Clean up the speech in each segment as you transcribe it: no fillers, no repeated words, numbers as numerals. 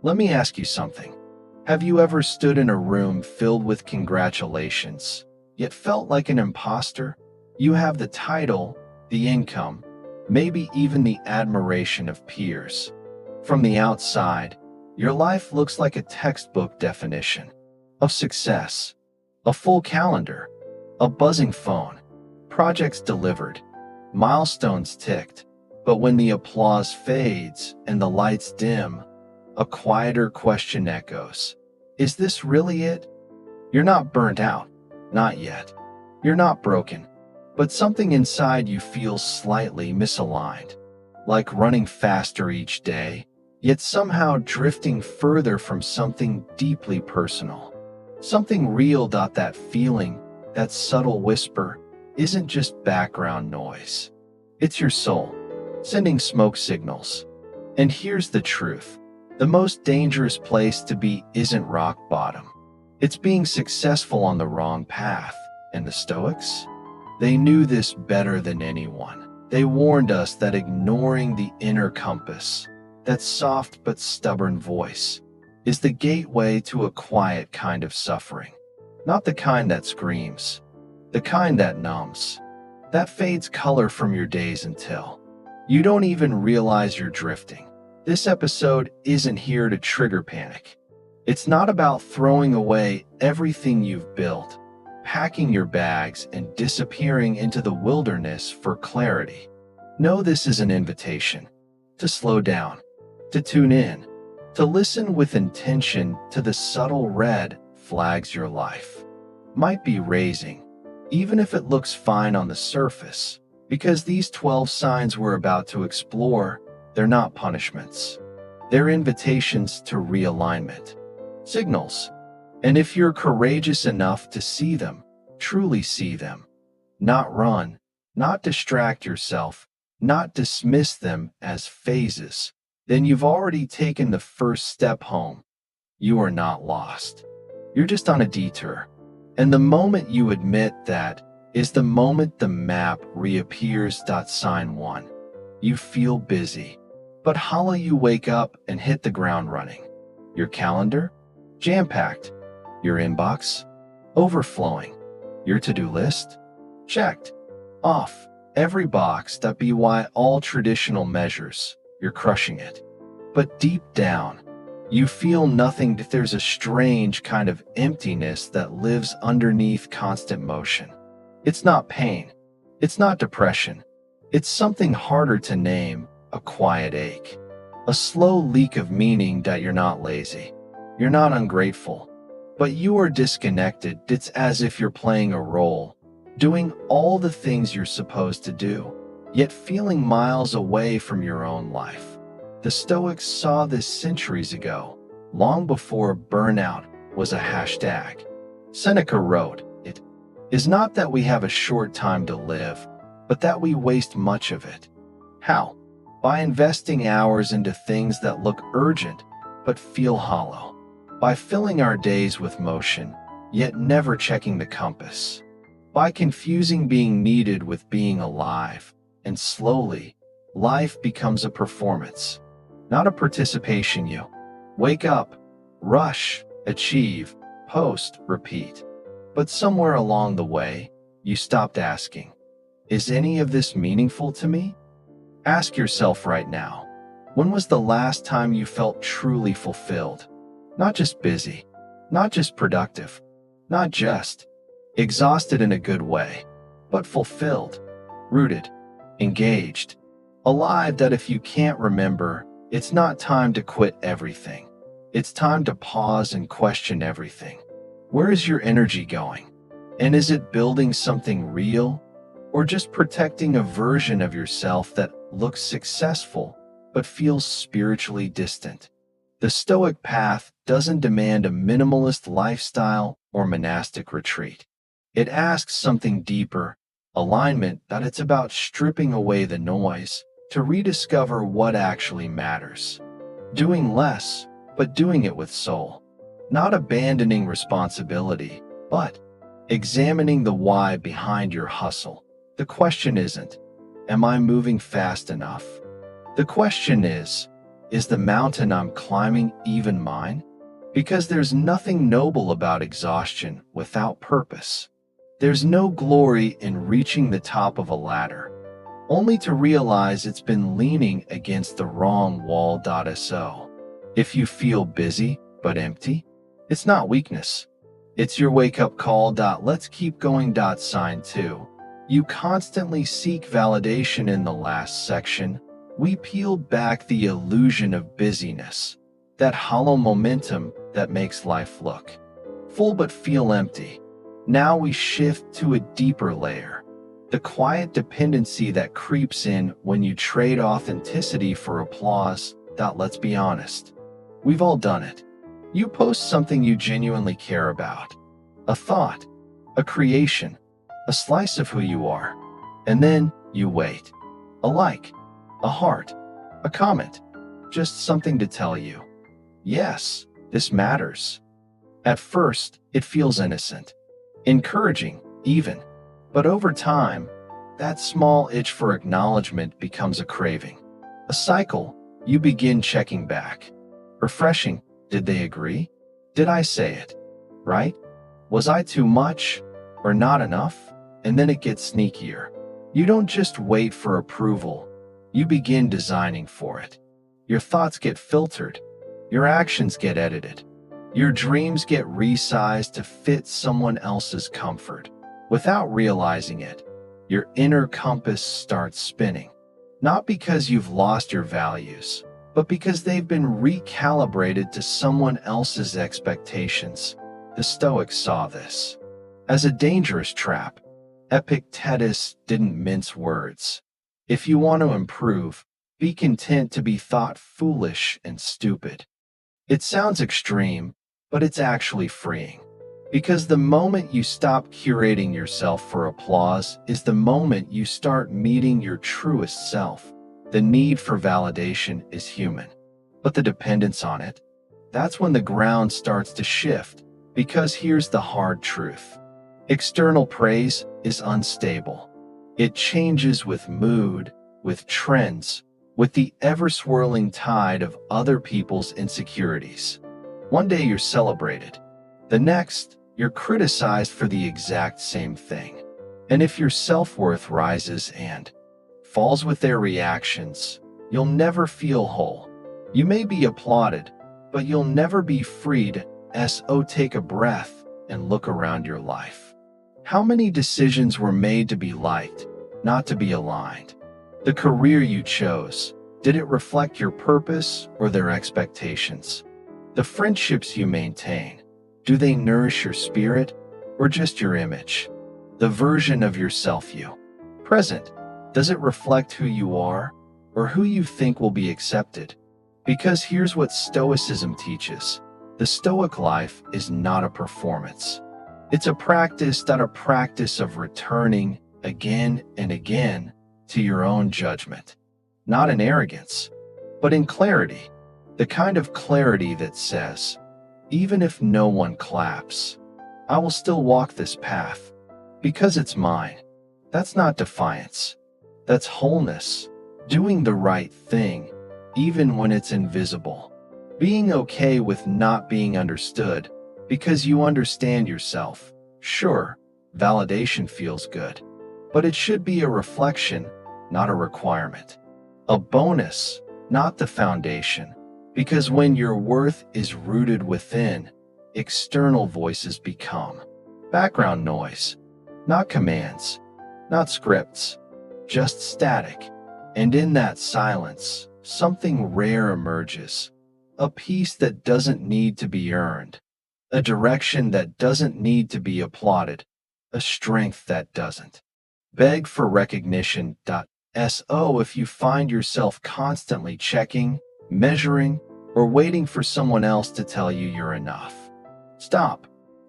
Let me ask you something. Have you ever stood in a room filled with congratulations, yet felt like an imposter? You have the title, the income, maybe even the admiration of peers. From the outside, your life looks like a textbook definition of success: a full calendar, a buzzing phone, projects delivered, milestones ticked. But when the applause fades and the lights dim, a quieter question echoes. Is this really it? You're not burnt out. Not yet. You're not broken. But something inside you feels slightly misaligned, like running faster each day, yet somehow drifting further from something deeply personal. Something real. That feeling, that subtle whisper, isn't just background noise. It's your soul, sending smoke signals. And here's the truth. The most dangerous place to be isn't rock bottom. It's being successful on the wrong path. And the Stoics? They knew this better than anyone. They warned us that ignoring the inner compass, that soft but stubborn voice, is the gateway to a quiet kind of suffering. Not the kind that screams, the kind that numbs, that fades color from your days until you don't even realize you're drifting. This episode isn't here to trigger panic. It's not about throwing away everything you've built, packing your bags, and disappearing into the wilderness for clarity. No, this is an invitation to slow down, to tune in, to listen with intention to the subtle red flags your life might be raising, even if it looks fine on the surface. Because these 12 signs we're about to explore, they're not punishments. They're invitations to realignment, signals. And if you're courageous enough to see them, truly see them, not run, not distract yourself, not dismiss them as phases, then you've already taken the first step home. You are not lost. You're just on a detour. And the moment you admit that is the moment the map reappears. Sign 1. You feel busy, but hollow. You wake up and hit the ground running. Your calendar? Jam-packed. Your inbox? Overflowing. Your to-do list? Checked. Off every box. By all traditional measures, you're crushing it. But deep down, you feel nothing. There's a strange kind of emptiness that lives underneath constant motion. It's not pain. It's not depression. It's something harder to name: a quiet ache. A slow leak of meaning. You're not lazy. You're not ungrateful. But you are disconnected. It's as if you're playing a role, doing all the things you're supposed to do, yet feeling miles away from your own life. The Stoics saw this centuries ago, long before burnout was a hashtag. Seneca wrote, "It is not that we have a short time to live, but that we waste much of it." How? By investing hours into things that look urgent but feel hollow. By filling our days with motion, yet never checking the compass. By confusing being needed with being alive. And slowly, life becomes a performance, not a participation. You wake up, rush, achieve, post, repeat. But somewhere along the way, you stopped asking, is any of this meaningful to me? Ask yourself right now, when was the last time you felt truly fulfilled? Not just busy, not just productive, not just exhausted in a good way, but fulfilled, rooted, engaged, alive. If you can't remember, it's not time to quit everything. It's time to pause and question everything. Where is your energy going? And is it building something real, or just protecting a version of yourself that looks successful but feels spiritually distant? The Stoic path doesn't demand a minimalist lifestyle or monastic retreat. It asks something deeper, alignment. It's about stripping away the noise to rediscover what actually matters. Doing less, but doing it with soul. Not abandoning responsibility, but examining the why behind your hustle. The question isn't, am I moving fast enough? The question is, Is the mountain I'm climbing even mine? Because there's nothing noble about exhaustion without purpose. There's no glory in reaching the top of a ladder, only to realize it's been leaning against the wrong wall. So, if you feel busy but empty, it's not weakness. It's your wake-up call. Let's keep going. Sign 2. You constantly seek validation. In the last section, we peeled back the illusion of busyness, that hollow momentum that makes life look full but feel empty. Now we shift to a deeper layer, the quiet dependency that creeps in when you trade authenticity for applause. Let's be honest, we've all done it. You post something you genuinely care about, a thought, a creation, a slice of who you are, and then you wait. A like, a heart, a comment, just something to tell you, yes, this matters. At first, it feels innocent, encouraging even, but over time, that small itch for acknowledgement becomes a craving, a cycle. You begin checking back, refreshing. Did they agree? Did I say it right? Was I too much or not enough? And then it gets sneakier. You don't just wait for approval, you begin designing for it. Your thoughts get filtered, your actions get edited, your dreams get resized to fit someone else's comfort. Without realizing it, your inner compass starts spinning, not because you've lost your values, but because they've been recalibrated to someone else's expectations. The Stoics saw this as a dangerous trap. Epictetus didn't mince words. If you want to improve, be content to be thought foolish and stupid. It sounds extreme, but it's actually freeing. Because the moment you stop curating yourself for applause is the moment you start meeting your truest self. The need for validation is human, but the dependence on it, that's when the ground starts to shift. Because here's the hard truth. External praise is unstable. It changes with mood, with trends, with the ever-swirling tide of other people's insecurities. One day you're celebrated. The next, you're criticized for the exact same thing. And if your self-worth rises and falls with their reactions, you'll never feel whole. You may be applauded, but you'll never be freed. So take a breath and look around your life. How many decisions were made to be liked, not to be aligned? The career you chose, did it reflect your purpose or their expectations? The friendships you maintain, do they nourish your spirit or just your image? The version of yourself you present, does it reflect who you are or who you think will be accepted? Because here's what Stoicism teaches. The Stoic life is not a performance. It's a practice of returning again and again to your own judgment. Not in arrogance, but in clarity. The kind of clarity that says, even if no one claps, I will still walk this path because it's mine. That's not defiance. That's wholeness. Doing the right thing, even when it's invisible. Being okay with not being understood because you understand yourself. Sure, validation feels good, but it should be a reflection, not a requirement. A bonus, not the foundation. Because when your worth is rooted within, external voices become background noise, not commands, not scripts, just static. And in that silence, something rare emerges. A peace that doesn't need to be earned, a direction that doesn't need to be applauded, a strength that doesn't beg for recognition. So if you find yourself constantly checking, measuring, or waiting for someone else to tell you you're enough, stop,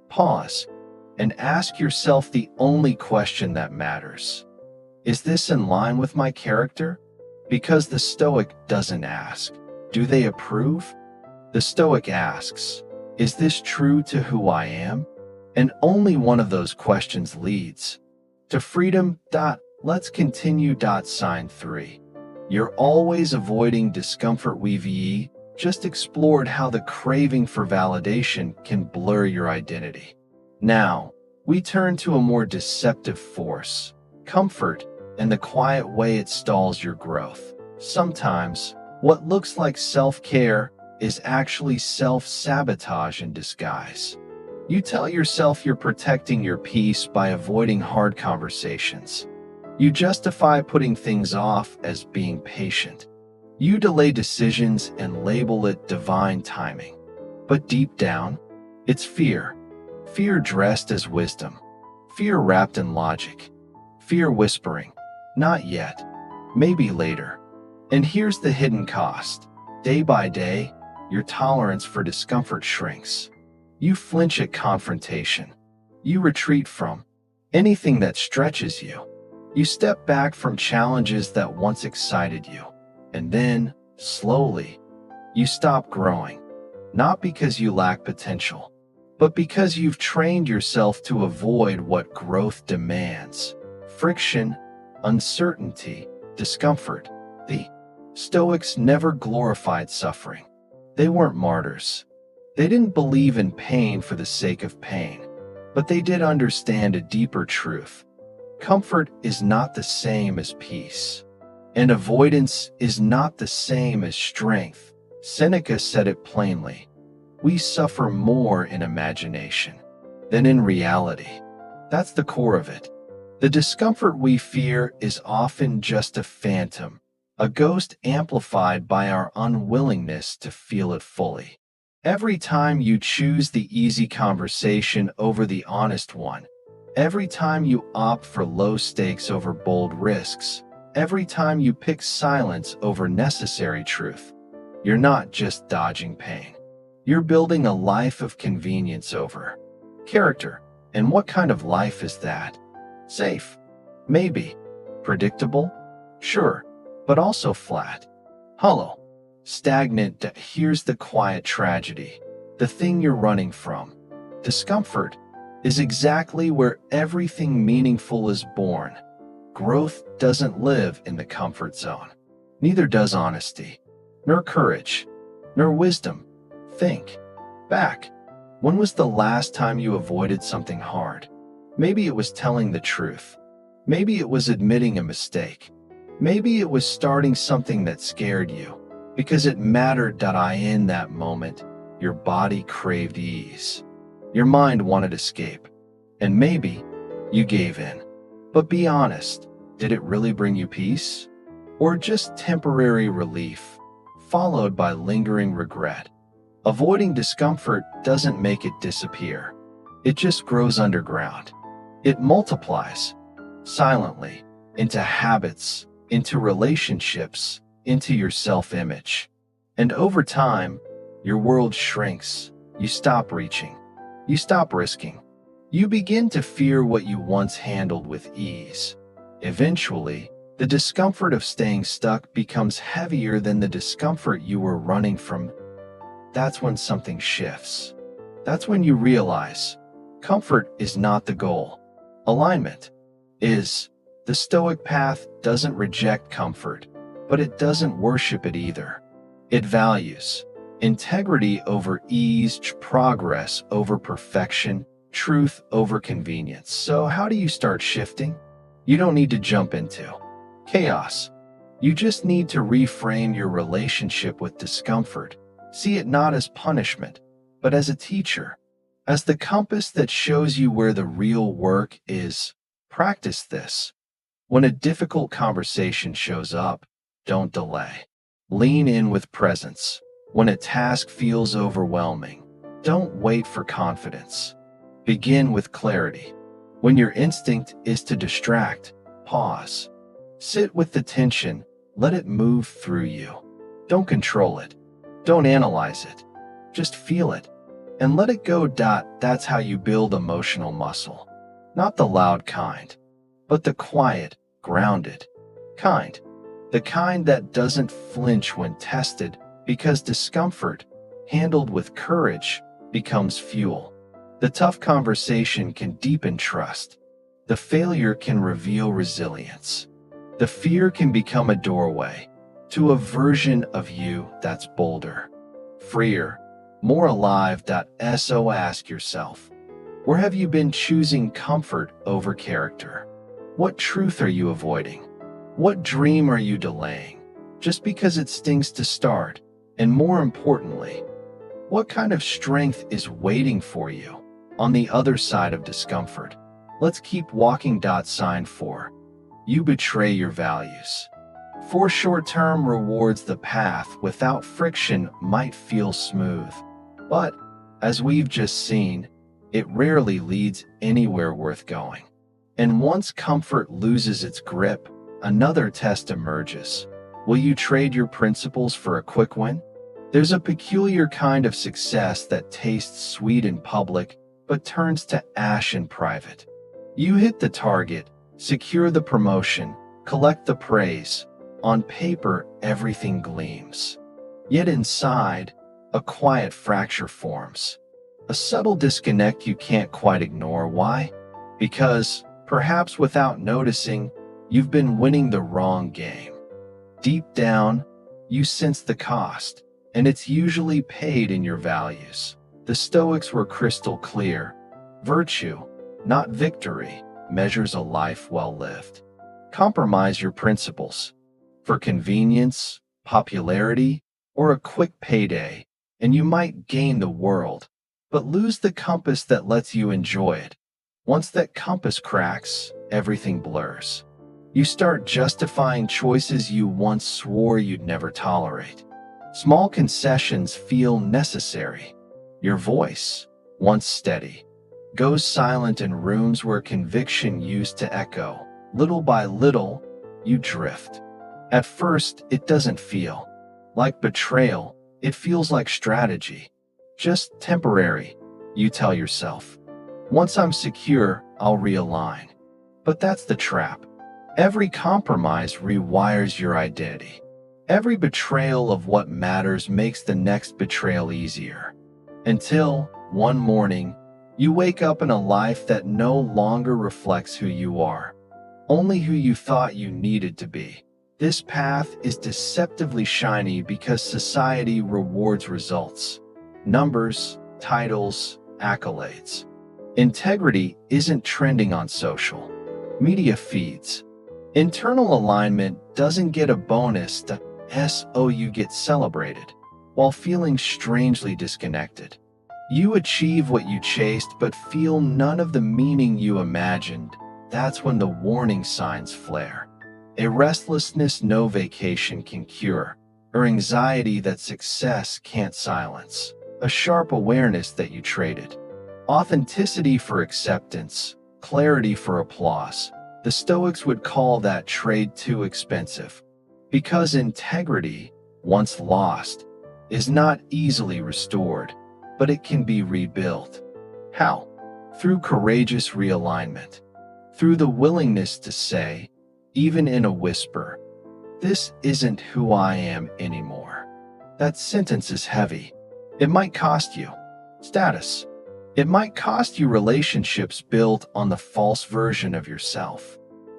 pause, and ask yourself the only question that matters. Is this in line with my character? Because the Stoic doesn't ask, do they approve? The Stoic asks, is this true to who I am? And only one of those questions leads to freedom. Let's continue. Sign 3. You're always avoiding discomfort. We've just explored how the craving for validation can blur your identity. Now, we turn to a more deceptive force, comfort, and the quiet way it stalls your growth. Sometimes, what looks like self-care is actually self-sabotage in disguise. You tell yourself you're protecting your peace by avoiding hard conversations. You justify putting things off as being patient. You delay decisions and label it divine timing. But deep down, it's fear. Fear dressed as wisdom. Fear wrapped in logic. Fear whispering, "Not yet. Maybe later." And here's the hidden cost. Day by day, your tolerance for discomfort shrinks. You flinch at confrontation. You retreat from anything that stretches you. You step back from challenges that once excited you. And then, slowly, you stop growing. Not because you lack potential, but because you've trained yourself to avoid what growth demands. Friction, uncertainty, discomfort. The Stoics never glorified suffering. They weren't martyrs. They didn't believe in pain for the sake of pain, but they did understand a deeper truth. Comfort is not the same as peace, and avoidance is not the same as strength. Seneca said it plainly. We suffer more in imagination than in reality. That's the core of it. The discomfort we fear is often just a phantom, a ghost amplified by our unwillingness to feel it fully. Every time you choose the easy conversation over the honest one, every time you opt for low stakes over bold risks, every time you pick silence over necessary truth, you're not just dodging pain. You're building a life of convenience over character. And what kind of life is that? Safe? Maybe. Predictable? Sure. But also flat. Hollow. Stagnant. Here's the quiet tragedy. The thing you're running from. Discomfort is exactly where everything meaningful is born. Growth doesn't live in the comfort zone. Neither does honesty, nor courage, nor wisdom. Think back. When was the last time you avoided something hard? Maybe it was telling the truth. Maybe it was admitting a mistake. Maybe it was starting something that scared you because it mattered. In that moment, your body craved ease. Your mind wanted escape. And maybe you gave in. But be honest, did it really bring you peace? Or just temporary relief, followed by lingering regret? Avoiding discomfort doesn't make it disappear. It just grows underground. It multiplies, silently, into habits, into relationships, into your self-image. And over time, your world shrinks. You stop reaching. You stop risking. You begin to fear what you once handled with ease. Eventually, the discomfort of staying stuck becomes heavier than the discomfort you were running from. That's when something shifts. That's when you realize comfort is not the goal. Alignment is. The Stoic path doesn't reject comfort, but it doesn't worship it either. It values integrity over ease, progress over perfection, truth over convenience. So how do you start shifting? You don't need to jump into chaos. You just need to reframe your relationship with discomfort. See it not as punishment, but as a teacher, as the compass that shows you where the real work is. Practice this. When a difficult conversation shows up, don't delay. Lean in with presence. When a task feels overwhelming, don't wait for confidence. Begin with clarity. When your instinct is to distract, pause. Sit with the tension, let it move through you. Don't control it. Don't analyze it. Just feel it and let it go. That's how you build emotional muscle. Not the loud kind, but the quiet, grounded kind. The kind that doesn't flinch when tested, because discomfort, handled with courage, becomes fuel. The tough conversation can deepen trust. The failure can reveal resilience. The fear can become a doorway. to a version of you that's bolder, freer, more alive. So ask yourself, where have you been choosing comfort over character? What truth are you avoiding? What dream are you delaying just because it stings to start? And more importantly, what kind of strength is waiting for you on the other side of discomfort? Let's keep walking. Sign 4. You betray your values. For short-term rewards, the path without friction might feel smooth, but as we've just seen, it rarely leads anywhere worth going. And once comfort loses its grip, another test emerges. Will you trade your principles for a quick win? There's a peculiar kind of success that tastes sweet in public but turns to ash in private. You hit the target, secure the promotion, collect the praise. On paper, everything gleams. Yet inside, a quiet fracture forms. A subtle disconnect you can't quite ignore. Why? Because, perhaps without noticing, you've been winning the wrong game. Deep down, you sense the cost, and it's usually paid in your values. The Stoics were crystal clear. Virtue, not victory, measures a life well lived. Compromise your principles for convenience, popularity, or a quick payday, and you might gain the world, but lose the compass that lets you enjoy it. Once that compass cracks, everything blurs. You start justifying choices you once swore you'd never tolerate. Small concessions feel necessary. Your voice, once steady, goes silent in rooms where conviction used to echo. Little by little, you drift. At first, it doesn't feel like betrayal. It feels like strategy. Just temporary, you tell yourself. Once I'm secure, I'll realign. But that's the trap. Every compromise rewires your identity. Every betrayal of what matters makes the next betrayal easier. Until, one morning, you wake up in a life that no longer reflects who you are, only who you thought you needed to be. This path is deceptively shiny because society rewards results, numbers, titles, accolades. Integrity isn't trending on social media feeds. Internal alignment doesn't get a bonus. So you get celebrated while feeling strangely disconnected. You achieve what you chased but feel none of the meaning you imagined. That's when the warning signs flare. A restlessness no vacation can cure, or anxiety that success can't silence. A sharp awareness that you traded authenticity for acceptance, clarity for applause. The Stoics would call that trade too expensive, because integrity, once lost, is not easily restored, but it can be rebuilt. How? Through courageous realignment. Through the willingness to say, even in a whisper, "This isn't who I am anymore." That sentence is heavy. It might cost you status. It might cost you relationships built on the false version of yourself.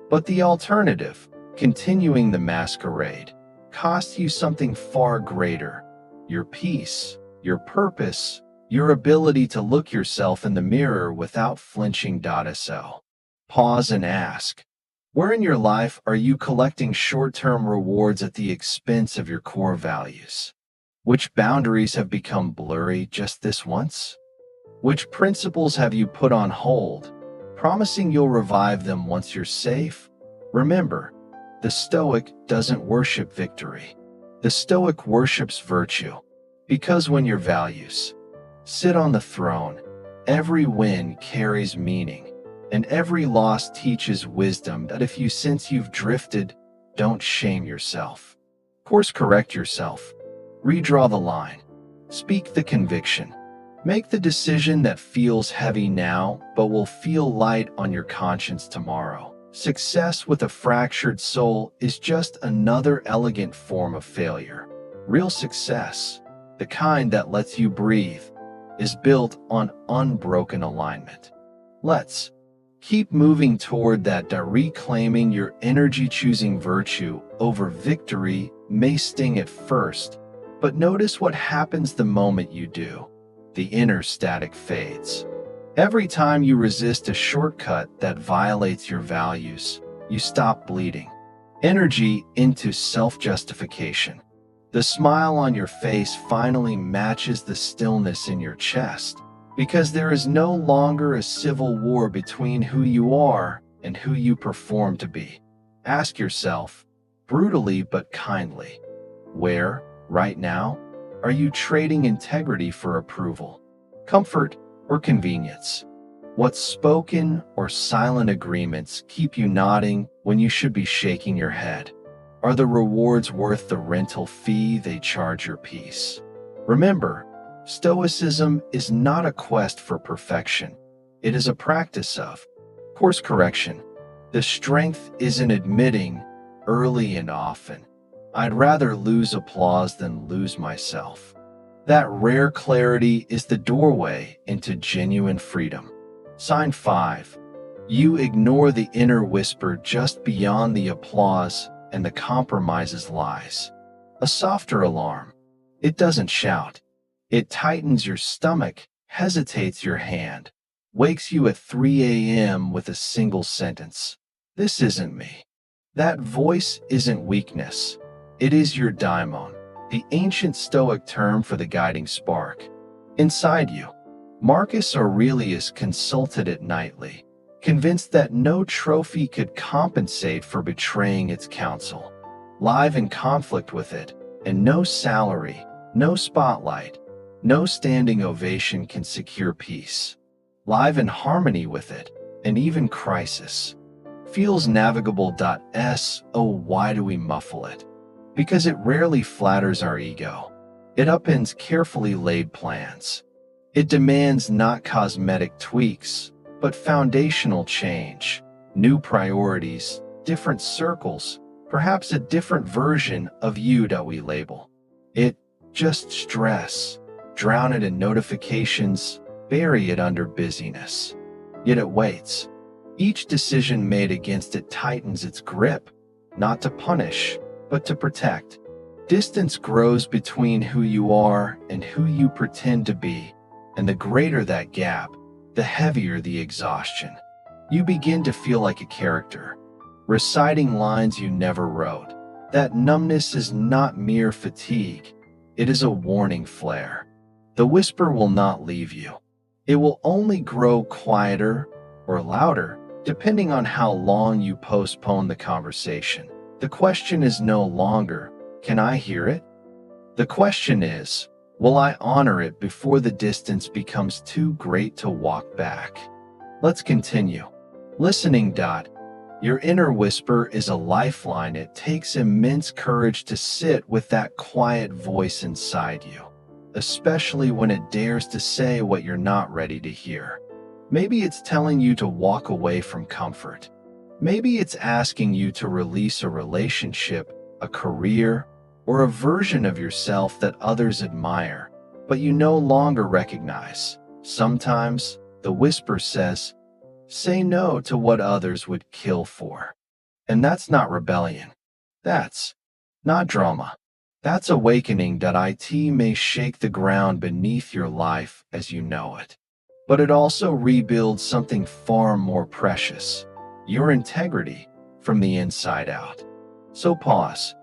But the alternative, continuing the masquerade, costs you something far greater: your peace, your purpose, your ability to look yourself in the mirror without flinching. So pause and ask, where in your life are you collecting short-term rewards at the expense of your core values? Which boundaries have become blurry just this once? Which principles have you put on hold, promising you'll revive them once you're safe? Remember, the Stoic doesn't worship victory. The Stoic worships virtue, because when your values sit on the throne, every win carries meaning. And every loss teaches wisdom. That if you sense you've drifted, don't shame yourself. Course correct yourself. Redraw the line. Speak the conviction. Make the decision that feels heavy now, but will feel light on your conscience tomorrow. Success with a fractured soul is just another elegant form of failure. Real success, the kind that lets you breathe, is built on unbroken alignment. Let's keep moving toward that, reclaiming your energy, choosing virtue over victory, may sting at first, but notice what happens the moment you do. The inner static fades. Every time you resist a shortcut that violates your values, you stop bleeding energy into self-justification. The smile on your face finally matches the stillness in your chest, because there is no longer a civil war between who you are and who you perform to be. Ask yourself, brutally but kindly, where, right now, are you trading integrity for approval, comfort, or convenience? What spoken or silent agreements keep you nodding when you should be shaking your head? Are the rewards worth the rental fee they charge your peace? Remember, Stoicism is not a quest for perfection. It is a practice of course correction. The strength is in admitting, early and often, I'd rather lose applause than lose myself. That rare clarity is the doorway into genuine freedom. Sign 5. You ignore the inner whisper just beyond the applause and the compromise's lies. A softer alarm. It doesn't shout. It tightens your stomach, hesitates your hand, wakes you at 3 a.m. with a single sentence. This isn't me. That voice isn't weakness. It is your daimon, the ancient Stoic term for the guiding spark. Inside you, Marcus Aurelius consulted it nightly, convinced that no trophy could compensate for betraying its counsel. Live in conflict with it, and no salary, no spotlight, no standing ovation can secure peace. Live in harmony with it, and even crisis feels navigable. Oh, why do we muffle it? Because it rarely flatters our ego. It upends carefully laid plans. It demands not cosmetic tweaks, but foundational change, new priorities, different circles, perhaps a different version of you that we label. It just stress, drown it in notifications, bury it under busyness. Yet it waits. Each decision made against it tightens its grip, not to punish, but to protect. Distance grows between who you are and who you pretend to be, and the greater that gap, the heavier the exhaustion. You begin to feel like a character, reciting lines you never wrote. That numbness is not mere fatigue, it is a warning flare. The whisper will not leave you. It will only grow quieter or louder, depending on how long you postpone the conversation. The question is no longer, can I hear it? The question is, will I honor it before the distance becomes too great to walk back? Let's continue. Listening. Your inner whisper is a lifeline. It takes immense courage to sit with that quiet voice inside you, especially when it dares to say what you're not ready to hear. Maybe it's telling you to walk away from comfort. Maybe it's asking you to release a relationship, a career, or a version of yourself that others admire, but you no longer recognize. Sometimes, the whisper says, say no to what others would kill for. And that's not rebellion. That's not drama. That's awakening. It may shake the ground beneath your life as you know it, but it also rebuilds something far more precious, your integrity from the inside out. So pause,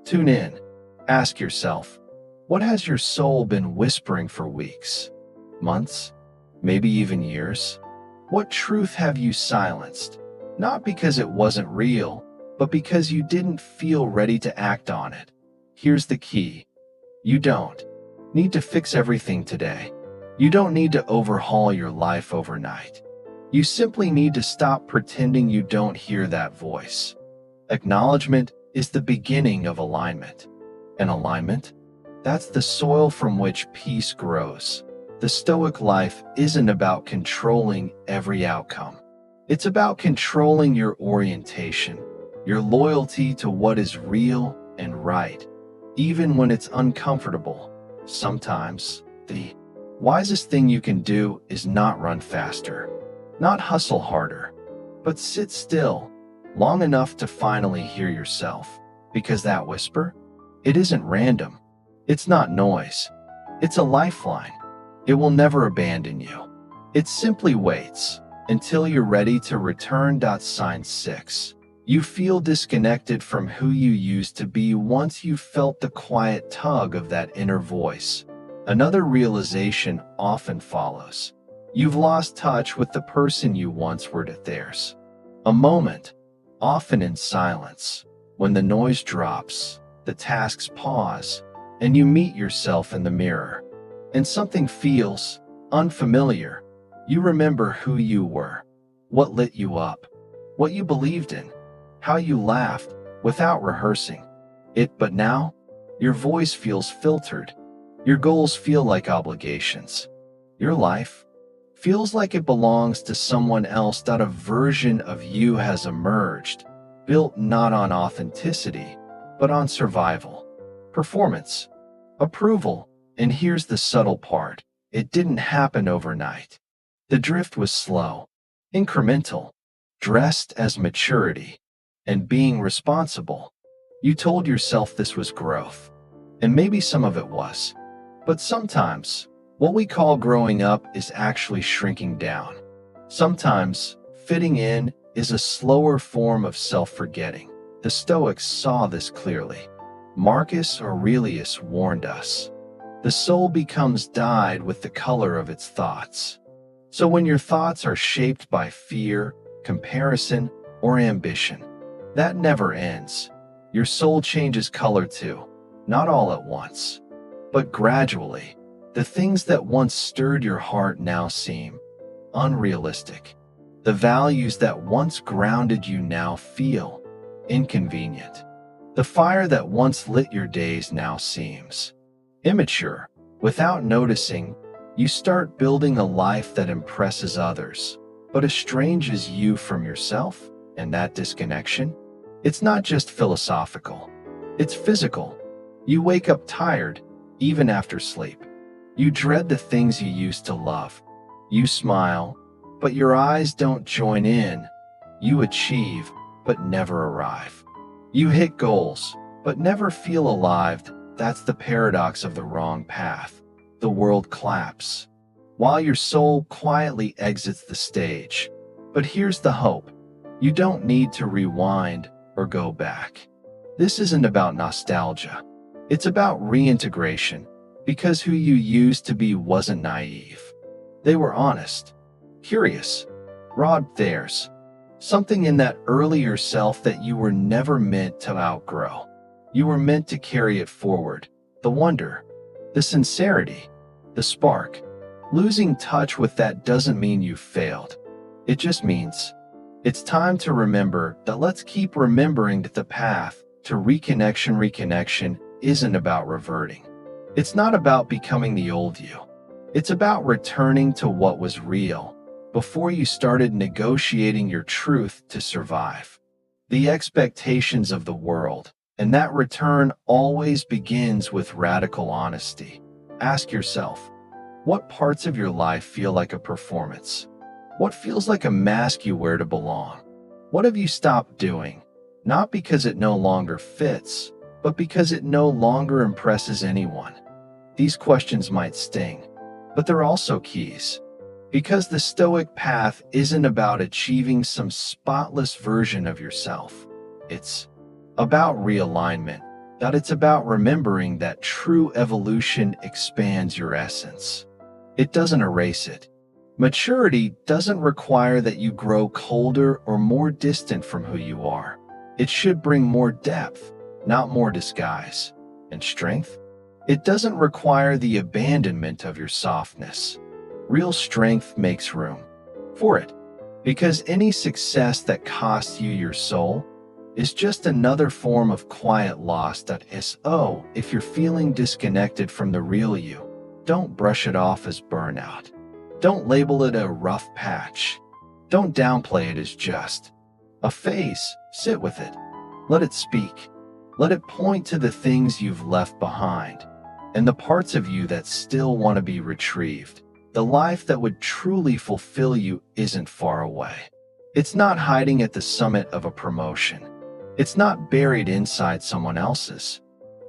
tune in, ask yourself, what has your soul been whispering for weeks, months, maybe even years? What truth have you silenced? Not because it wasn't real, but because you didn't feel ready to act on it. Here's the key. You don't need to fix everything today. You don't need to overhaul your life overnight. You simply need to stop pretending you don't hear that voice. Acknowledgement is the beginning of alignment. And alignment? That's the soil from which peace grows. The Stoic life isn't about controlling every outcome. It's about controlling your orientation, your loyalty to what is real and right, even when it's uncomfortable. Sometimes, the wisest thing you can do is not run faster, not hustle harder, but sit still long enough to finally hear yourself. Because that whisper, It isn't random. It's not noise. It's a lifeline. It will never abandon you. It simply waits until you're ready to return. Sign 6. You feel disconnected from who you used to be once you felt the quiet tug of that inner voice. Another realization often follows. You've lost touch with the person you once were. There's a moment, often in silence, when the noise drops, the tasks pause, and you meet yourself in the mirror. And something feels unfamiliar. You remember who you were, what lit you up, what you believed in, how you laughed without rehearsing it. But now, your voice feels filtered. Your goals feel like obligations. Your life feels like it belongs to someone else. A version of you has emerged, built not on authenticity, but on survival, performance, approval. And here's the subtle part. It didn't happen overnight. The drift was slow, incremental, dressed as maturity and being responsible. You told yourself this was growth, and maybe some of it was. But sometimes, what we call growing up is actually shrinking down. Sometimes, fitting in is a slower form of self-forgetting. The Stoics saw this clearly. Marcus Aurelius warned us. The soul becomes dyed with the color of its thoughts. So when your thoughts are shaped by fear, comparison, or ambition, that never ends. Your soul changes color too, not all at once, but gradually. The things that once stirred your heart now seem unrealistic. The values that once grounded you now feel inconvenient. The fire that once lit your days now seems immature. Without noticing, you start building a life that impresses others, but estranges you from yourself. And that disconnection, it's not just philosophical, it's physical. You wake up tired, even after sleep. You dread the things you used to love. You smile, but your eyes don't join in. You achieve, but never arrive. You hit goals, but never feel alive. That's the paradox of the wrong path. The world claps, while your soul quietly exits the stage. But here's the hope. You don't need to rewind or go back. This isn't about nostalgia. It's about reintegration, because who you used to be wasn't naive. They were honest, curious, raw. There's something in that earlier self that you were never meant to outgrow. You were meant to carry it forward. The wonder, the sincerity, the spark. Losing touch with that doesn't mean you failed. It just means it's time to remember that. Let's keep remembering that the path to reconnection isn't about reverting. It's not about becoming the old you. It's about returning to what was real before you started negotiating your truth to survive the expectations of the world. And that return always begins with radical honesty. Ask yourself, what parts of your life feel like a performance? What feels like a mask you wear to belong? What have you stopped doing? Not because it no longer fits, but because it no longer impresses anyone. These questions might sting, but they're also keys. Because the Stoic path isn't about achieving some spotless version of yourself. It's about realignment. That it's about remembering that true evolution expands your essence. It doesn't erase it. Maturity doesn't require that you grow colder or more distant from who you are. It should bring more depth, not more disguise. And strength? It doesn't require the abandonment of your softness. Real strength makes room for it. Because any success that costs you your soul is just another form of quiet loss. So, if you're feeling disconnected from the real you, don't brush it off as burnout. Don't label it a rough patch. Don't downplay it as just a phase. Sit with it. Let it speak. Let it point to the things you've left behind and the parts of you that still want to be retrieved. The life that would truly fulfill you isn't far away. It's not hiding at the summit of a promotion. It's not buried inside someone else's.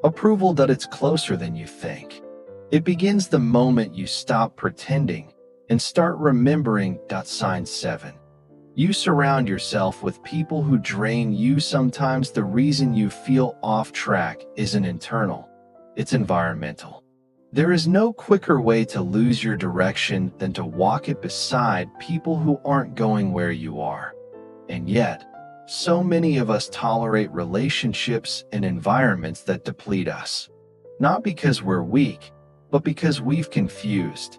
approval that it's closer than you think. It begins the moment you stop pretending and start remembering. Sign 7. You surround yourself with people who drain you. Sometimes the reason you feel off track isn't internal, it's environmental. There is no quicker way to lose your direction than to walk it beside people who aren't going where you are. And yet, so many of us tolerate relationships and environments that deplete us. Not because we're weak, but because we've confused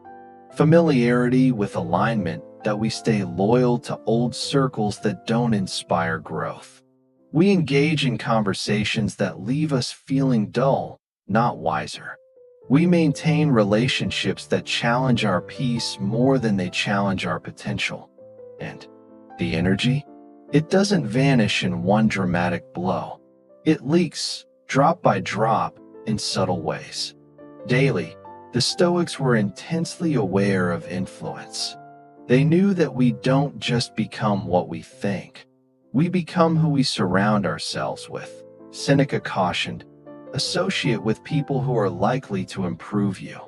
familiarity with alignment, that we stay loyal to old circles that don't inspire growth. We engage in conversations that leave us feeling dull, not wiser. We maintain relationships that challenge our peace more than they challenge our potential. And the energy? It doesn't vanish in one dramatic blow. It leaks, drop by drop, in subtle ways. Daily, the Stoics were intensely aware of influence. They knew that we don't just become what we think. We become who we surround ourselves with. Seneca cautioned, associate with people who are likely to improve you.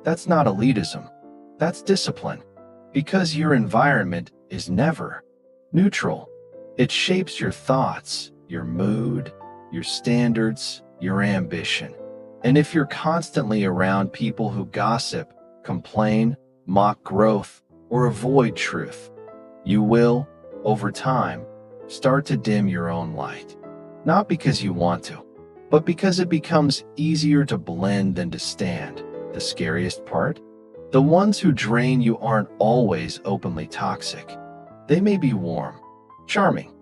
That's not elitism. That's discipline. Because your environment is never neutral. It shapes your thoughts, your mood, your standards, your ambition. And if you're constantly around people who gossip, complain, mock growth, or avoid truth, you will, over time, start to dim your own light. Not because you want to, but because it becomes easier to blend than to stand. The scariest part? The ones who drain you aren't always openly toxic. They may be warm, charming,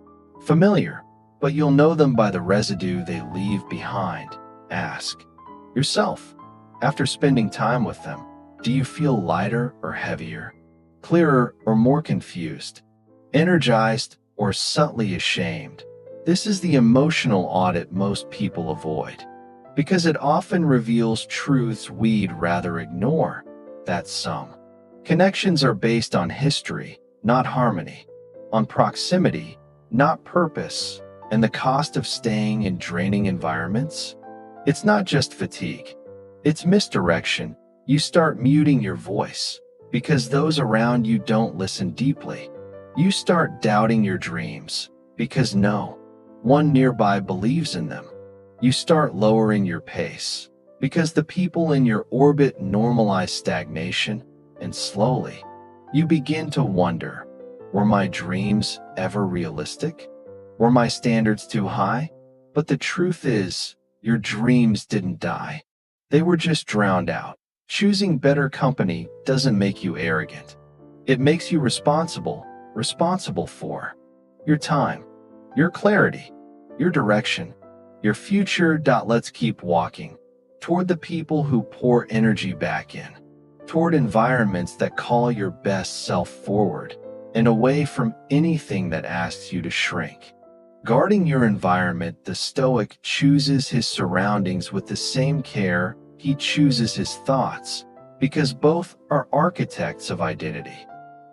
familiar, but you'll know them by the residue they leave behind. Ask yourself, after spending time with them, do you feel lighter or heavier, clearer or more confused, energized or subtly ashamed? This is the emotional audit most people avoid, because it often reveals truths we'd rather ignore. That's some connections are based on history, not harmony, on proximity, not purpose, and the cost of staying in draining environments. It's not just fatigue, it's misdirection. You start muting your voice because those around you don't listen deeply. You start doubting your dreams because no one nearby believes in them. You start lowering your pace because the people in your orbit normalize stagnation, and slowly, you begin to wonder, were my dreams ever realistic? Were my standards too high? But the truth is, your dreams didn't die. They were just drowned out. Choosing better company doesn't make you arrogant. It makes you responsible for your time, your clarity, your direction, your future. Let's keep walking toward the people who pour energy back in, toward environments that call your best self forward, and away from anything that asks you to shrink. Guarding your environment, the Stoic chooses his surroundings with the same care he chooses his thoughts, because both are architects of identity.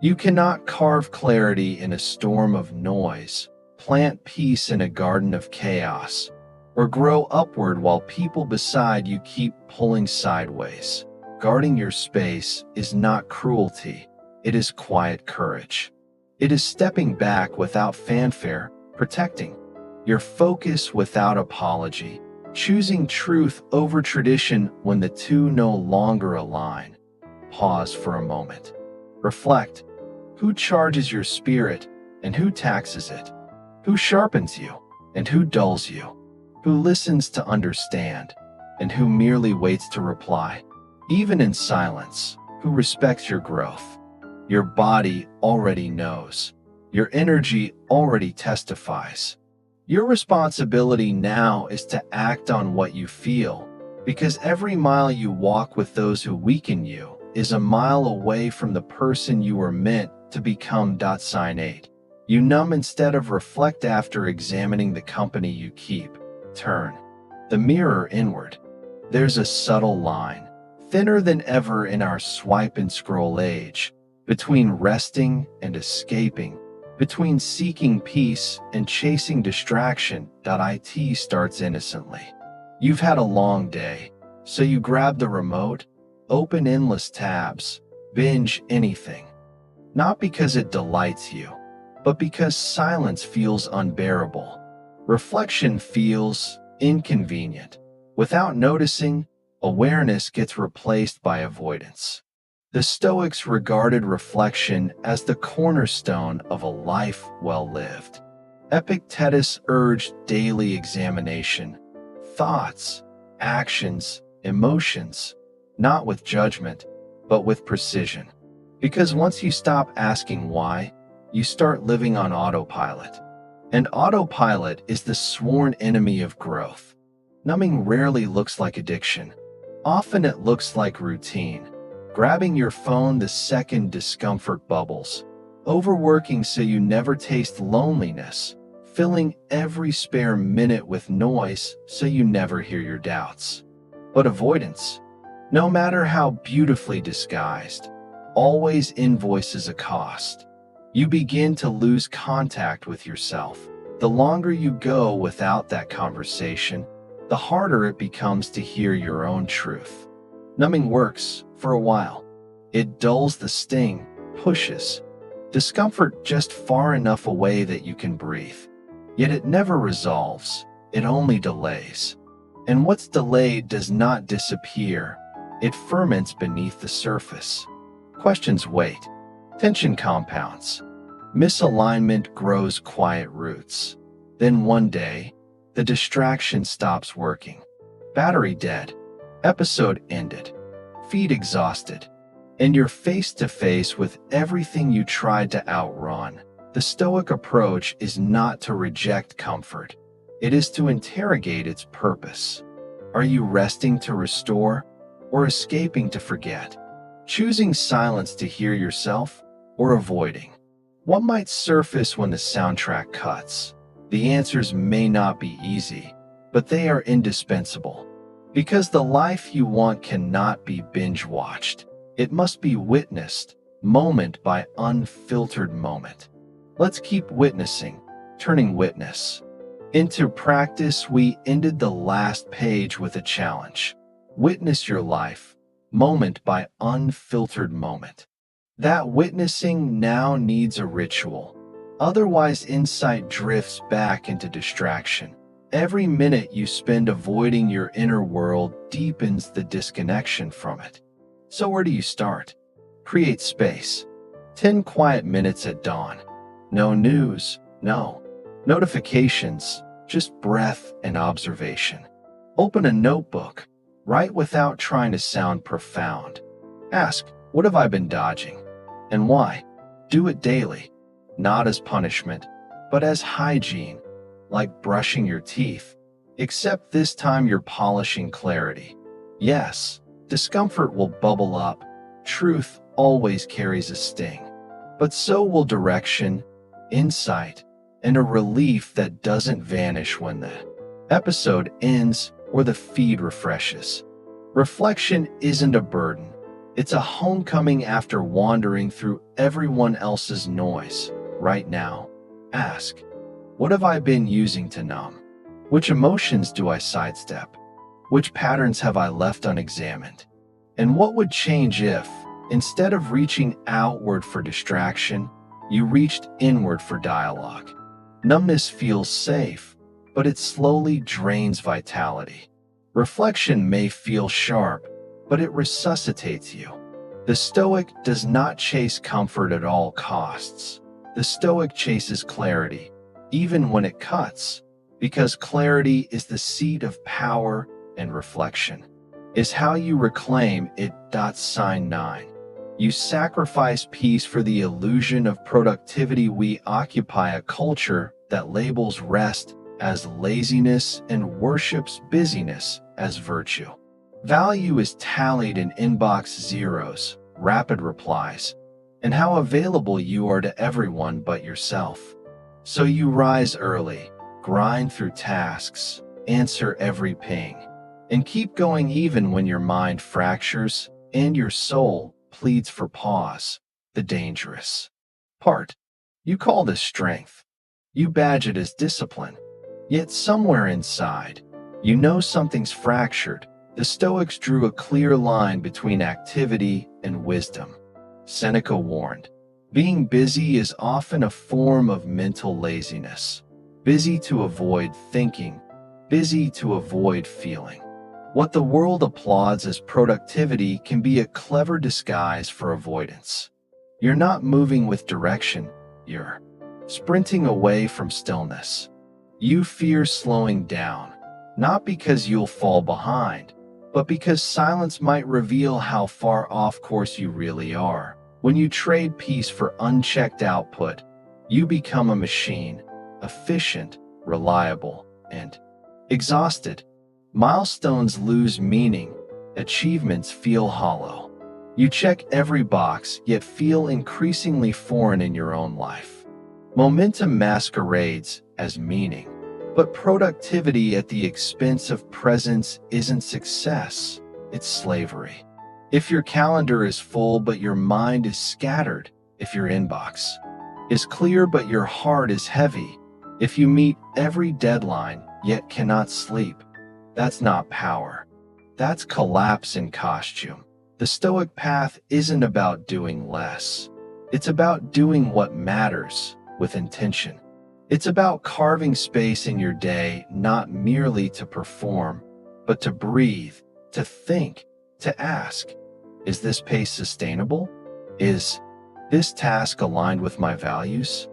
You cannot carve clarity in a storm of noise, plant peace in a garden of chaos, or grow upward while people beside you keep pulling sideways. Guarding your space is not cruelty, it is quiet courage. It is stepping back without fanfare, protecting your focus without apology, choosing truth over tradition when the two no longer align. Pause for a moment. Reflect. Who charges your spirit and who taxes it? Who sharpens you and who dulls you? Who listens to understand and who merely waits to reply? Even in silence, who respects your growth? Your body already knows. Your energy already testifies. Your responsibility now is to act on what you feel, because every mile you walk with those who weaken you is a mile away from the person you were meant to become. Sign 8. You numb instead of reflect. After examining the company you keep, turn the mirror inward. There's a subtle line, thinner than ever in our swipe and scroll age, between resting and escaping, between seeking peace and chasing distraction. It starts innocently. You've had a long day, so you grab the remote, open endless tabs, binge anything. Not because it delights you, but because silence feels unbearable. Reflection feels inconvenient. Without noticing, awareness gets replaced by avoidance. The Stoics regarded reflection as the cornerstone of a life well lived. Epictetus urged daily examination, thoughts, actions, emotions, not with judgment, but with precision. Because once you stop asking why, you start living on autopilot. And autopilot is the sworn enemy of growth. Numbing rarely looks like addiction. Often it looks like routine. Grabbing your phone the second discomfort bubbles. Overworking so you never taste loneliness. Filling every spare minute with noise so you never hear your doubts. But avoidance, no matter how beautifully disguised, always invoices a cost. You begin to lose contact with yourself. The longer you go without that conversation, the harder it becomes to hear your own truth. Numbing works for a while. It dulls the sting, pushes discomfort just far enough away that you can breathe. Yet it never resolves, it only delays. And what's delayed does not disappear, it ferments beneath the surface. Questions wait. Tension compounds. Misalignment grows quiet roots. Then one day, the distraction stops working. Battery dead. Episode ended. Feed exhausted. And you're face to face with everything you tried to outrun. The Stoic approach is not to reject comfort. It is to interrogate its purpose. Are you resting to restore or escaping to forget? Choosing silence to hear yourself or avoiding? What might surface when the soundtrack cuts? The answers may not be easy, but they are indispensable. Because the life you want cannot be binge-watched. It must be witnessed, moment by unfiltered moment. Let's keep witnessing, turning witness into practice. We ended the last page with a challenge. Witness your life, moment by unfiltered moment. That witnessing now needs a ritual. Otherwise, insight drifts back into distraction. Every minute you spend avoiding your inner world deepens the disconnection from it. So where do you start? Create space. 10 quiet minutes at dawn. No news, no notifications, just breath and observation. Open a notebook. Write without trying to sound profound. Ask, what have I been dodging? And why? Do it daily, not as punishment, but as hygiene, like brushing your teeth. Except this time you're polishing clarity. Yes, discomfort will bubble up. Truth always carries a sting. But so will direction, insight, and a relief that doesn't vanish when the episode ends or the feed refreshes. Reflection isn't a burden. It's a homecoming after wandering through everyone else's noise. Right now, ask, what have I been using to numb? Which emotions do I sidestep? Which patterns have I left unexamined? And what would change if, instead of reaching outward for distraction, you reached inward for dialogue? Numbness feels safe, but it slowly drains vitality. Reflection may feel sharp, but it resuscitates you. The Stoic does not chase comfort at all costs. The Stoic chases clarity, even when it cuts, because clarity is the seat of power and reflection is how you reclaim it. Sign 9. You sacrifice peace for the illusion of productivity. We occupy a culture that labels rest as laziness and worships busyness as virtue. Value is tallied in inbox zeros, rapid replies, and how available you are to everyone but yourself. So you rise early, grind through tasks, answer every ping, and keep going even when your mind fractures and your soul pleads for pause. The dangerous part. You call this strength. You badge it as discipline. Yet somewhere inside, You know something's fractured. The Stoics drew a clear line between activity and wisdom. Seneca warned, being busy is often a form of mental laziness. Busy to avoid thinking, busy to avoid feeling. What the world applauds as productivity can be a clever disguise for avoidance. You're not moving with direction, you're sprinting away from stillness. You fear slowing down, not because you'll fall behind, but because silence might reveal how far off course you really are. When you trade peace for unchecked output, you become a machine, efficient, reliable, and exhausted. Milestones lose meaning, achievements feel hollow. You check every box, yet feel increasingly foreign in your own life. Momentum masquerades as meaning, but productivity at the expense of presence isn't success, it's slavery. If your calendar is full but your mind is scattered, if your inbox is clear but your heart is heavy, if you meet every deadline yet cannot sleep, that's not power. That's collapse in costume. The Stoic path isn't about doing less. It's about doing what matters with intention. It's about carving space in your day, not merely to perform, but to breathe, to think, to ask, is this pace sustainable? Is this task aligned with my values?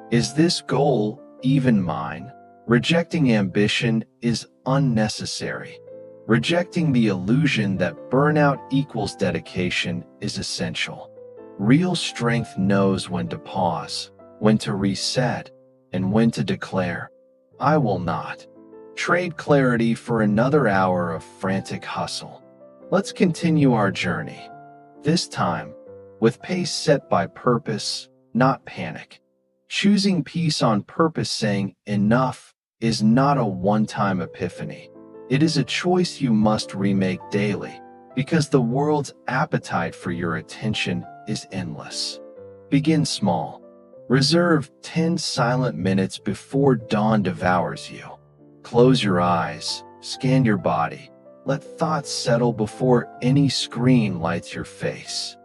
Is this goal even mine? Rejecting ambition is unnecessary. Rejecting the illusion that burnout equals dedication is essential. Real strength knows when to pause, when to reset, and when to declare, I will not trade clarity for another hour of frantic hustle. Let's continue our journey, this time with pace set by purpose, not panic. Choosing peace on purpose, saying enough, is not a one-time epiphany. It is a choice you must remake daily, because the world's appetite for your attention is endless. Begin small. Reserve 10 silent minutes before dawn devours you. Close your eyes, scan your body. Let thoughts settle before any screen lights your face.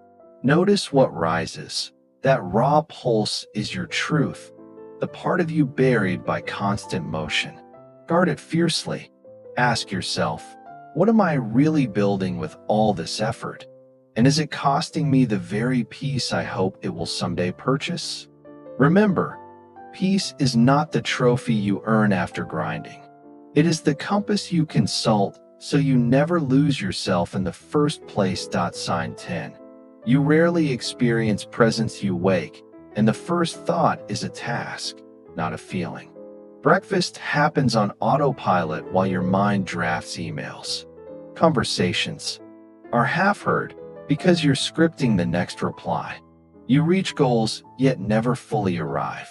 Notice what rises. That raw pulse is your truth, the part of you buried by constant motion. Guard it fiercely. Ask yourself, what am I really building with all this effort? And is it costing me the very peace I hope it will someday purchase? Remember, peace is not the trophy you earn after grinding. It is the compass you consult so you never lose yourself in the first place. Sign 10. You rarely experience presence. You wake, and the first thought is a task, not a feeling. Breakfast happens on autopilot while your mind drafts emails. Conversations are half-heard because you're scripting the next reply. You reach goals, yet never fully arrive.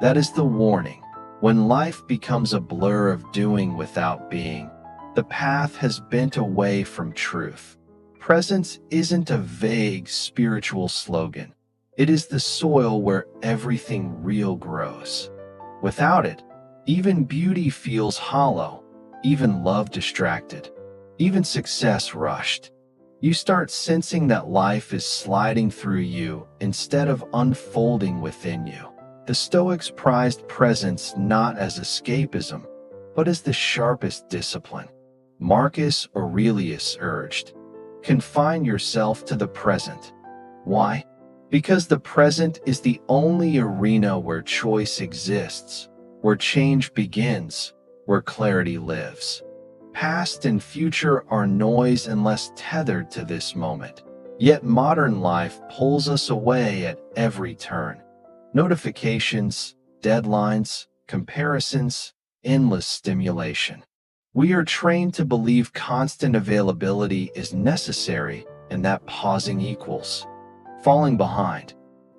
That is the warning. When life becomes a blur of doing without being, the path has bent away from truth. Presence isn't a vague spiritual slogan. It is the soil where everything real grows. Without it, even beauty feels hollow, even love distracted, even success rushed. You start sensing that life is sliding through you instead of unfolding within you. The Stoics prized presence not as escapism, but as the sharpest discipline. Marcus Aurelius urged, confine yourself to the present. Why? Because the present is the only arena where choice exists, where change begins, where clarity lives. Past and future are noise unless tethered to this moment. Yet modern life pulls us away at every turn. Notifications, deadlines, comparisons, endless stimulation. We are trained to believe constant availability is necessary and that pausing equals falling behind.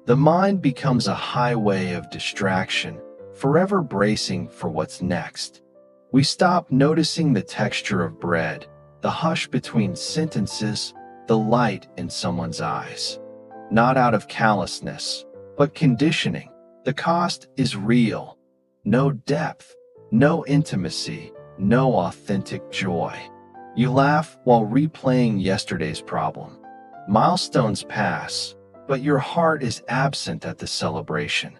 The mind becomes a highway of distraction, forever bracing for what's next. We stop noticing the texture of bread, the hush between sentences, the light in someone's eyes. Not out of callousness, but conditioning. The cost is real. No depth, no intimacy, no authentic joy. You laugh while replaying yesterday's problem. Milestones pass, but your heart is absent at the celebration.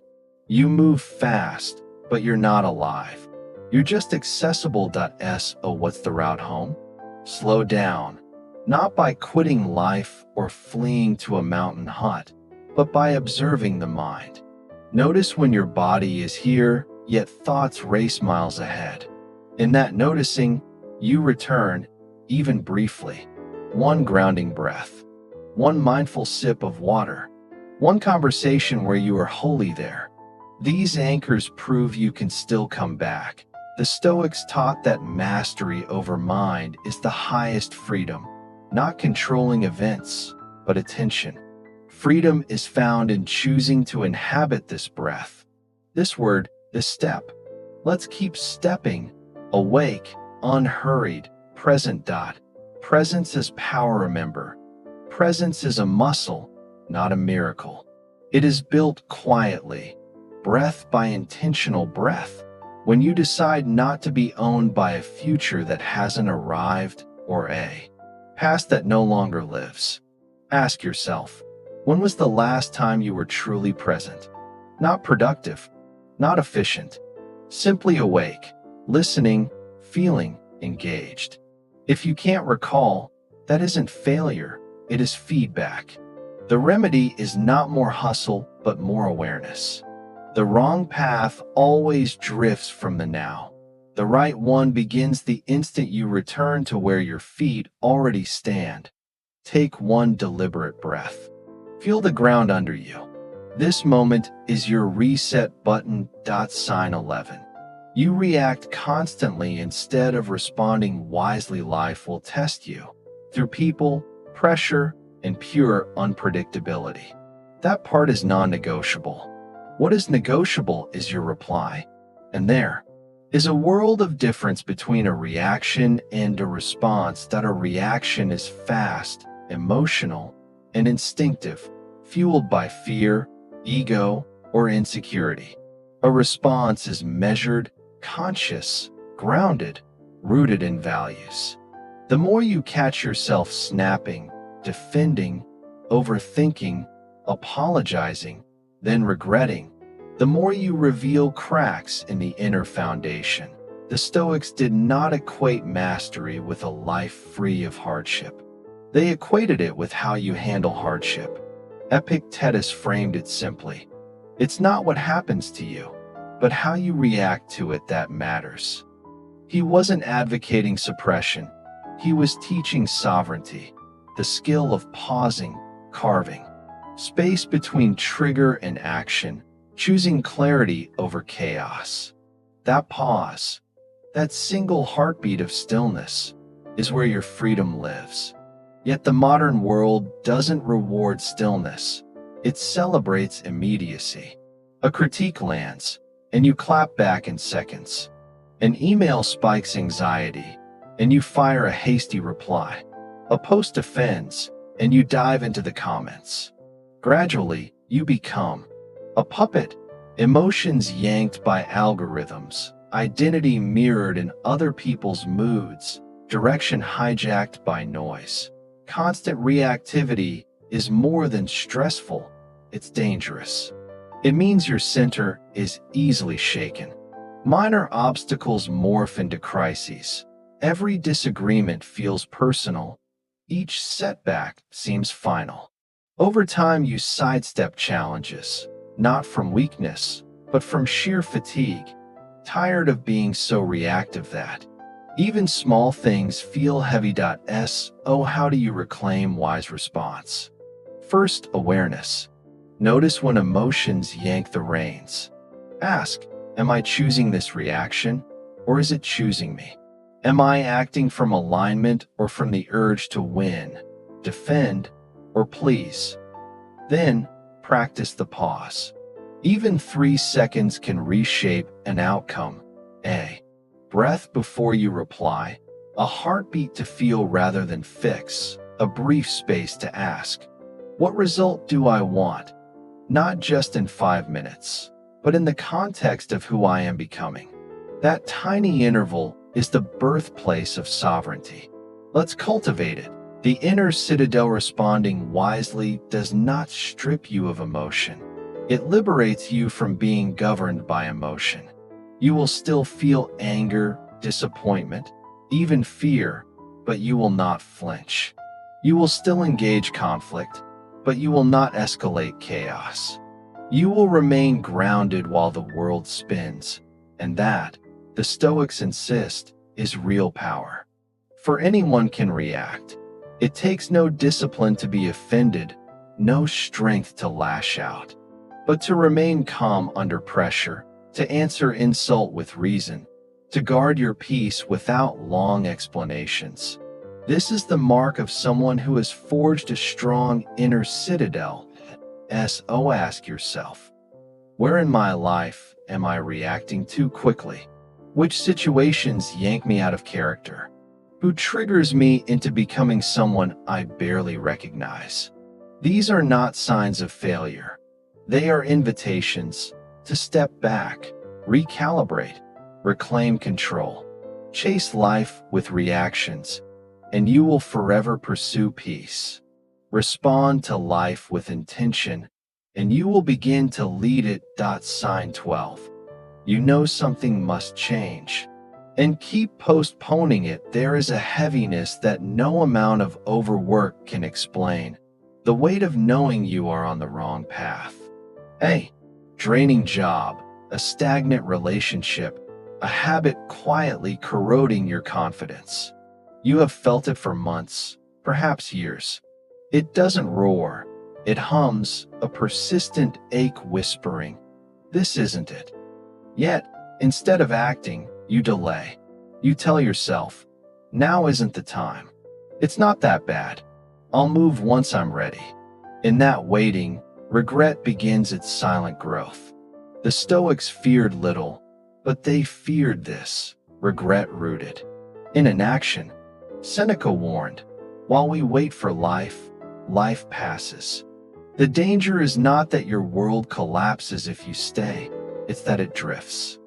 You move fast, but you're not alive. You're just accessible. So what's the route home? Slow down, not by quitting life or fleeing to a mountain hut, but by observing the mind. Notice when your body is here, yet thoughts race miles ahead. In that noticing, you return, even briefly. One grounding breath, one mindful sip of water, one conversation where you are wholly there. These anchors prove you can still come back. The Stoics taught that mastery over mind is the highest freedom, not controlling events, but attention. Freedom is found in choosing to inhabit this breath, this word, this step. Let's keep stepping, awake, unhurried, present. Presence is power, remember. Presence is a muscle, not a miracle. It is built quietly, breath by intentional breath. When you decide not to be owned by a future that hasn't arrived or a past that no longer lives. Ask yourself, when was the last time you were truly present? Not productive, not efficient, simply awake, listening, feeling, engaged. If you can't recall, that isn't failure, it is feedback. The remedy is not more hustle, but more awareness. The wrong path always drifts from the now. The right one begins the instant you return to where your feet already stand. Take one deliberate breath. Feel the ground under you. This moment is your reset button. Sign 11. You react constantly instead of responding wisely. Life will test you through people, pressure, and pure unpredictability. That part is non-negotiable. What is negotiable is your reply. And there is a world of difference between a reaction and a response. A reaction is fast, emotional, and instinctive, fueled by fear, ego, or insecurity. A response is measured, conscious, grounded, rooted in values. The more you catch yourself snapping, defending, overthinking, apologizing, then regretting, the more you reveal cracks in the inner foundation. The Stoics did not equate mastery with a life free of hardship. They equated it with how you handle hardship. Epictetus framed it simply. It's not what happens to you, but how you react to it that matters. He wasn't advocating suppression. He was teaching sovereignty, the skill of pausing, carving space between trigger and action, choosing clarity over chaos. That pause, that single heartbeat of stillness, is where your freedom lives. Yet the modern world doesn't reward stillness. It celebrates immediacy. A critique lands, and you clap back in seconds. An email spikes anxiety, and you fire a hasty reply. A post offends, and you dive into the comments. Gradually, you become a puppet, emotions yanked by algorithms, identity mirrored in other people's moods, direction hijacked by noise. Constant reactivity is more than stressful, it's dangerous. It means your center is easily shaken. Minor obstacles morph into crises. Every disagreement feels personal. Each setback seems final. Over time, you sidestep challenges, not from weakness, but from sheer fatigue, tired of being so reactive that even small things feel heavy. How do you reclaim wise response? First, awareness. Notice when emotions yank the reins. Ask, am I choosing this reaction, or is it choosing me? Am I acting from alignment or from the urge to win, defend, or please? Then, practice the pause. Even 3 seconds can reshape an outcome. A breath before you reply, a heartbeat to feel rather than fix, a brief space to ask, what result do I want? Not just in 5 minutes, but in the context of who I am becoming. That tiny interval is the birthplace of sovereignty. Let's cultivate it. The inner citadel responding wisely does not strip you of emotion. It liberates you from being governed by emotion. You will still feel anger, disappointment, even fear, but you will not flinch. You will still engage conflict, but you will not escalate chaos. You will remain grounded while the world spins, and that, the Stoics insist, is real power. For anyone can react. It takes no discipline to be offended, no strength to lash out, but to remain calm under pressure, to answer insult with reason, to guard your peace without long explanations. This is the mark of someone who has forged a strong inner citadel. So ask yourself, where in my life am I reacting too quickly? Which situations yank me out of character? Who triggers me into becoming someone I barely recognize? These are not signs of failure. They are invitations to step back, recalibrate, reclaim control. Chase life with reactions, and you will forever pursue peace. Respond to life with intention, and you will begin to lead it. Sign 12. You know something must change, and keep postponing it. There is a heaviness that no amount of overwork can explain, the weight of knowing you are on the wrong path. A draining job, a stagnant relationship, a habit quietly corroding your confidence. You have felt it for months, perhaps years. It doesn't roar, it hums, a persistent ache whispering, "This isn't it." Yet, instead of acting, you delay. You tell yourself, "Now isn't the time. It's not that bad. I'll move once I'm ready." In that waiting, regret begins its silent growth. The Stoics feared little, but they feared this, regret rooted in inaction. Seneca warned, "While we wait for life, life passes." The danger is not that your world collapses if you stay, it's that it drifts.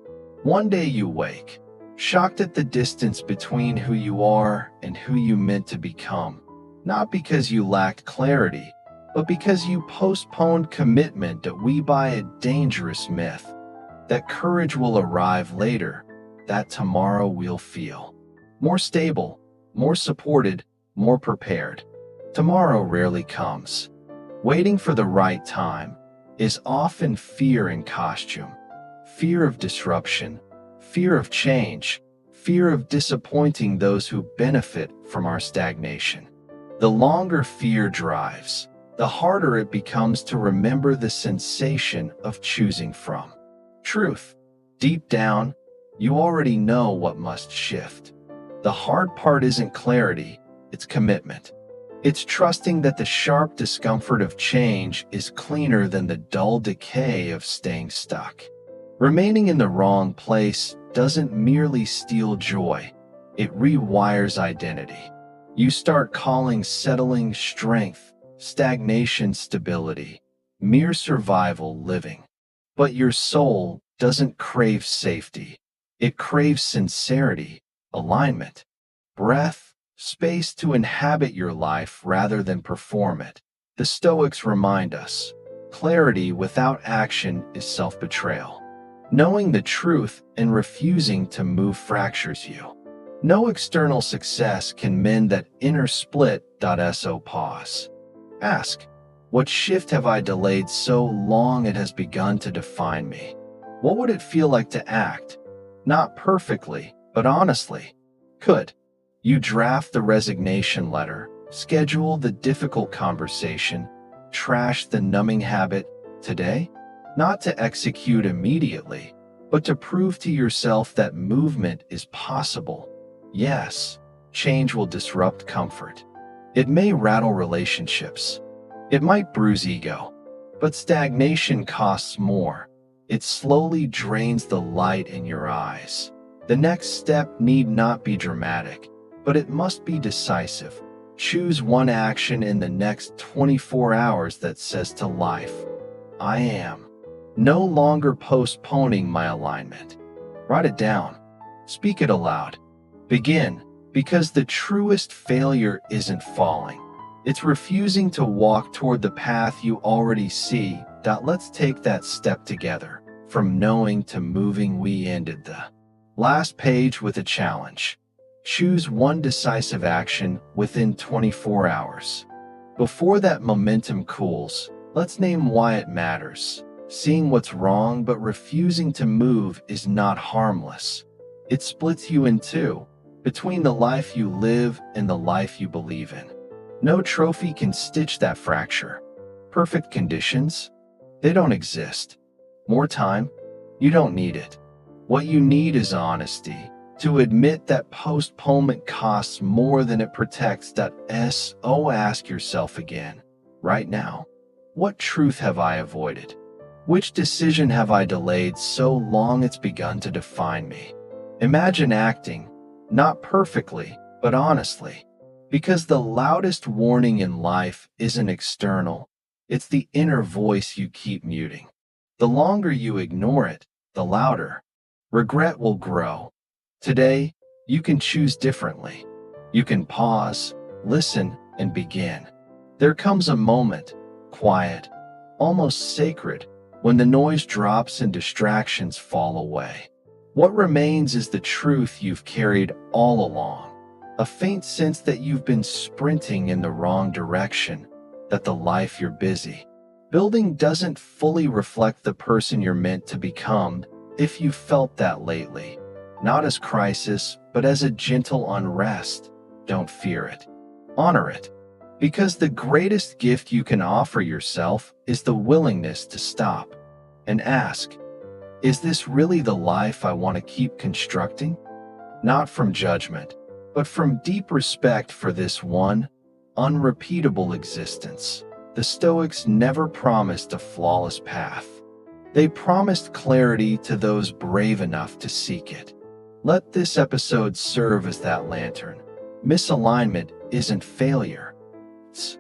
One day you wake, shocked at the distance between who you are and who you meant to become, not because you lacked clarity, but because you postponed commitment. That we buy a dangerous myth, that courage will arrive later, that tomorrow we'll feel more stable, more supported, more prepared. Tomorrow rarely comes. Waiting for the right time is often fear in costume. Fear of disruption, fear of change, fear of disappointing those who benefit from our stagnation. The longer fear drives, the harder it becomes to remember the sensation of choosing from truth. Deep down, you already know what must shift. The hard part isn't clarity, it's commitment. It's trusting that the sharp discomfort of change is cleaner than the dull decay of staying stuck. Remaining in the wrong place doesn't merely steal joy, it rewires identity. You start calling settling strength, stagnation stability, mere survival living. But your soul doesn't crave safety. It craves sincerity, alignment, breath, space to inhabit your life rather than perform it. The Stoics remind us, clarity without action is self-betrayal. Knowing the truth and refusing to move fractures you. No external success can mend that inner split. So pause. Ask, what shift have I delayed so long it has begun to define me? What would it feel like to act? Not perfectly, but honestly. Could you draft the resignation letter, schedule the difficult conversation, trash the numbing habit today? Not to execute immediately, but to prove to yourself that movement is possible. Yes, change will disrupt comfort. It may rattle relationships. It might bruise ego. But stagnation costs more. It slowly drains the light in your eyes. The next step need not be dramatic, but it must be decisive. Choose one action in the next 24 hours that says to life, "I am no longer postponing my alignment." Write it down. Speak it aloud. Begin, because the truest failure isn't falling. It's refusing to walk toward the path you already see. Let's take that step together. From knowing to moving, we ended the last page with a challenge. Choose one decisive action within 24 hours. Before that momentum cools, let's name why it matters. Seeing what's wrong but refusing to move is not harmless. It splits you in two, between the life you live and the life you believe in. No trophy can stitch that fracture. Perfect conditions? They don't exist. More time? You don't need it. What you need is honesty, to admit that postponement costs more than it protects. Ask yourself again, right now, what truth have I avoided? Which decision have I delayed so long it's begun to define me? Imagine acting, not perfectly, but honestly, because the loudest warning in life isn't external, it's the inner voice you keep muting. The longer you ignore it, the louder. Regret will grow. Today, you can choose differently. You can pause, listen, and begin. There comes a moment, quiet, almost sacred, when the noise drops and distractions fall away. What remains is the truth you've carried all along, a faint sense that you've been sprinting in the wrong direction, that the life you're busy building doesn't fully reflect the person you're meant to become. If you've felt that lately, not as crisis, but as a gentle unrest, don't fear it. Honor it. Because the greatest gift you can offer yourself is the willingness to stop and ask, is this really the life I want to keep constructing? Not from judgment, but from deep respect for this one, unrepeatable existence. The Stoics never promised a flawless path. They promised clarity to those brave enough to seek it. Let this episode serve as that lantern. Misalignment isn't failure. It's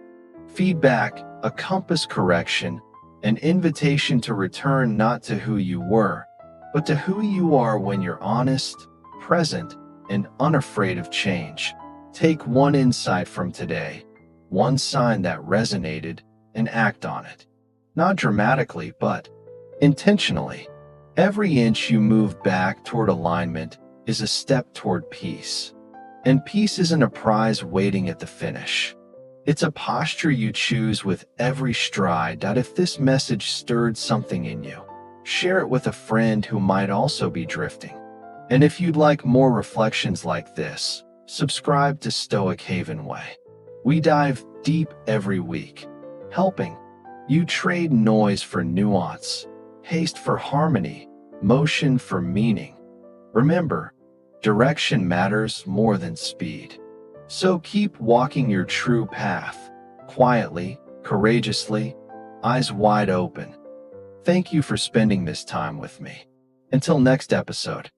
feedback, a compass correction, an invitation to return not to who you were, but to who you are when you're honest, present, and unafraid of change. Take one insight from today, one sign that resonated, and act on it. Not dramatically, but intentionally. Every inch you move back toward alignment is a step toward peace. And peace isn't a prize waiting at the finish. It's a posture you choose with every stride. If this message stirred something in you, share it with a friend who might also be drifting. And if you'd like more reflections like this, subscribe to Stoic Havenway. We dive deep every week, helping you trade noise for nuance, haste for harmony, motion for meaning. Remember, direction matters more than speed. So keep walking your true path, quietly, courageously, eyes wide open. Thank you for spending this time with me. Until next episode,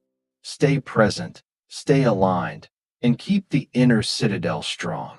stay present, stay aligned, and keep the inner citadel strong.